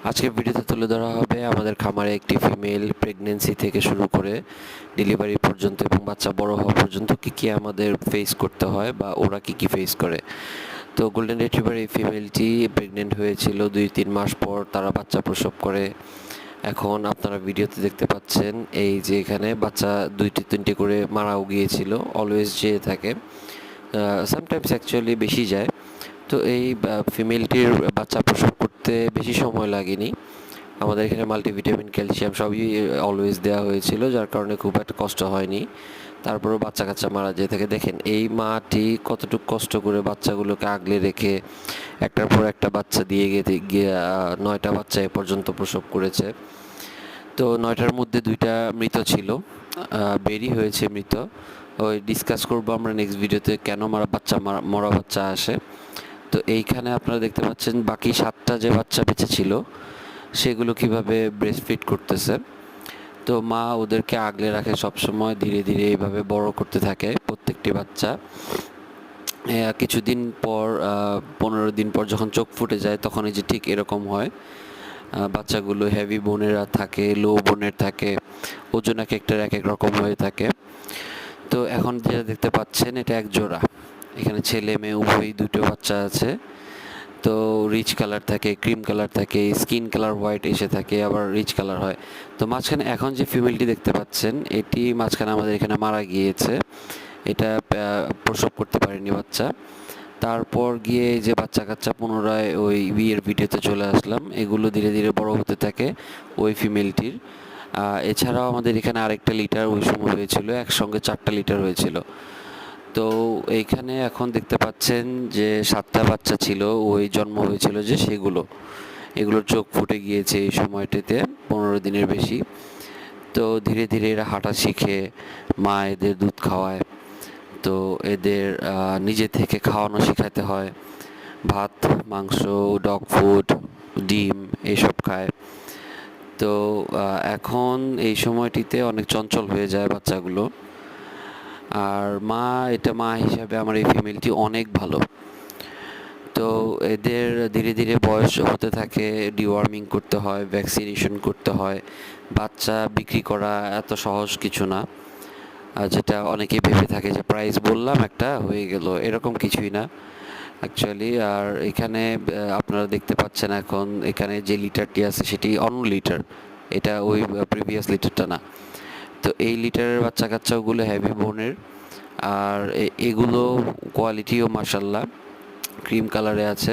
আজকের ভিডিওতে তুলে ধরা হবে আমাদের খামারে একটি ফিমেল প্রেগন্যান্সি থেকে শুরু করে ডেলিভারি পর্যন্ত এবং বাচ্চা বড় হওয়া পর্যন্ত কী আমাদের ফেস করতে হয় বা ওরা কী ফেস করে। তো গোল্ডেন রিট্রিভার এই ফিমেলটি প্রেগনেন্ট হয়েছিল 2-3 মাস পর তারা বাচ্চা প্রসব করে। এখন আপনারা ভিডিওতে দেখতে পাচ্ছেন এই যে এখানে বাচ্চা 2-3টে করে মারাও গিয়েছিল, অলওয়েজ যেয়ে থাকে, সামটাইমস অ্যাকচুয়ালি বেশি যায়। তো এই ফিমেলটির বাচ্চা প্রসব করতে বেশি সময় লাগেনি। আমাদের এখানে মাল্টিভিটামিন, ক্যালসিয়াম সবই অলওয়েজ দেওয়া হয়েছিল, যার কারণে খুব একটা কষ্ট হয়নি। তারপরেও বাচ্চা কাচ্চা মারা যেয়ে থাকে। দেখেন এই মাটি কতটুকু কষ্ট করে বাচ্চাগুলোকে আগলে রেখে একটার পর একটা বাচ্চা দিয়ে গিয়ে 9টা বাচ্চা এ পর্যন্ত প্রসব করেছে। তো 9টার মধ্যে 2টা মৃত ছিল, বেরি হয়েছে মৃত। ওই ডিসকাস করবো আমরা নেক্সট ভিডিওতে কেন মরা বাচ্চা আসে। তো এইখানে আপনারা দেখতে পাচ্ছেন বাকি 7টা যে বাচ্চা বেঁচে ছিল সেগুলো কিভাবে ব্রেস্ট ফিড করতেছে। তো মা ওদেরকে আগলে রাখে সবসময়, ধীরে ধীরে এইভাবে বড় করতে থাকে প্রত্যেকটি বাচ্চা। কিছুদিন পর 15 দিন পর যখন চোখ ফুটে যায় তখন এই যে ঠিক এরকম হয়। বাচ্চাগুলো হেভি বোনেরা থাকে, লো বোনের থাকে, ওজন এক একটার এক এক রকম হয়ে থাকে। তো এখন যেটা দেখতে পাচ্ছেন এটা এক জোড়া, এখানে ছেলে মেয়ে উভয়ই 2টো বাচ্চা আছে। তো রিচ কালার থাকে, ক্রিম কালার থাকে, স্কিন কালার হোয়াইট এসে থাকে, আবার রিচ কালার হয়। তো মাঝখানে এখন যে ফিমেলটি দেখতে পাচ্ছেন এটি মাঝখানে আমাদের এখানে মারা গিয়েছে, এটা প্রসব করতে পারেনি বাচ্চা। তারপর গিয়ে যে বাচ্চা কাচ্চা পুনরায় ওই বিয়ের ভিডিওতে চলে আসলাম, এগুলো ধীরে ধীরে বড় হতে থাকে ওই ফিমেলটির। এছাড়াও আমাদের এখানে আরেকটা লিটার ওই সময় হয়েছিল, একসঙ্গে 4টা লিটার হয়েছিল। তো এইখানে এখন দেখতে পাচ্ছেন যে 7টা বাচ্চা ছিল, ওই জন্ম হয়েছিল যে এগুলোর চোখ ফুটে গিয়েছে এই সময়টিতে 15 দিনের বেশি। তো ধীরে ধীরে এরা হাঁটা শিখে, মা এদের দুধ খাওয়ায়। তো এদের নিজে থেকে খাওয়ানো শেখাতে হয়, ভাত, মাংস, ডগ ফুড, ডিম এইসব খায়। তো এখন এই সময়টিতে অনেক চঞ্চল হয়ে যায় বাচ্চাগুলো। আর মা হিসাবে আমার এই ফিমেলটি অনেক ভালো। তো এদের ধীরে ধীরে বয়স হতে থাকে, ডিওয়ার্মিং করতে হয়, ভ্যাকসিনেশন করতে হয়। বাচ্চা বিক্রি করা এত সহজ কিছু না, যেটা অনেকেই ভেবে থাকে যে প্রাইস বললাম একটা হয়ে গেল, এরকম কিছুই না অ্যাকচুয়ালি। আর এখানে আপনারা দেখতে পাচ্ছেন এখন এখানে যে লিটারটি আছে সেটি অন্য লিটার, এটা ওই প্রিভিয়াস লিটারটা না। তো এই লিটারের বাচ্চা কাচ্চাগুলো হেভি বোনের, আর এগুলো কোয়ালিটিও মার্শাল্লাহ ক্রিম কালারে আছে।